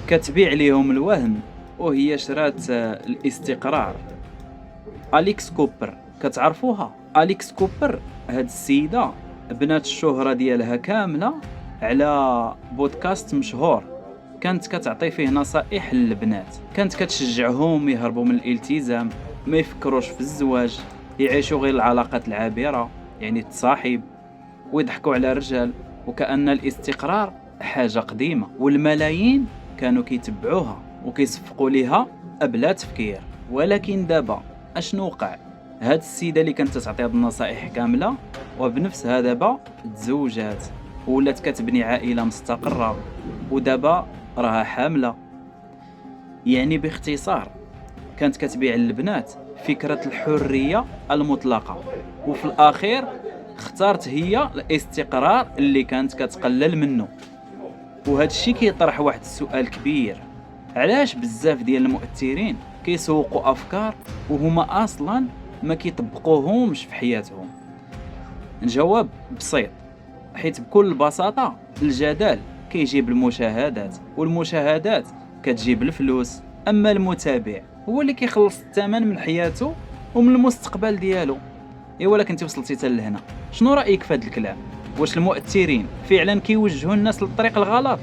كتبيع ليهم الوهم وهي شرات الاستقرار. أليكس كوبر، كتعرفوها؟ أليكس كوبر هاد السيدة بنات الشهرة ديالها كاملة على بودكاست مشهور، كانت كتعطي فيه نصائح للبنات، كانت كتشجعهم يهربوا من الالتزام، ما يفكروش في الزواج، يعيشوا غير العلاقات العابرة، يعني التصاحب، ويضحكوا على الرجال، وكأن الاستقرار حاجة قديمة، والملايين كانوا كيتبعوها وكيصفقوا ليها بلا تفكير. ولكن دابا اشنو وقع؟ هاد السيدة اللي كانت تعطي هاد النصائح كاملة وبنفسها دابا تزوجات ولات كتبني عائلة مستقرة، ودابا راها حاملة. يعني باختصار كانت كتبيع للبنات فكرة الحرية المطلقة، وفي الأخير اختارت هي الاستقرار اللي كانت كتقلل منه. وهذا الشيء كيطرح واحد السؤال كبير: علاش بزاف ديال المؤثرين كيسوقوا افكار وهما اصلا ما كيطبقوهمش في حياتهم؟ الجواب بسيط: حيت بكل بساطة الجدال كيجيب المشاهدات، والمشاهدات كتجيب الفلوس، اما المتابع هو اللي كيخلص الثمن من حياته ومن المستقبل ديالو. ايوا لك انت وصلتي حتى لهنا، شنو رايك في هذا الكلام؟ واش المؤثرين فعلا كيوجهوا الناس للطريق الغلط،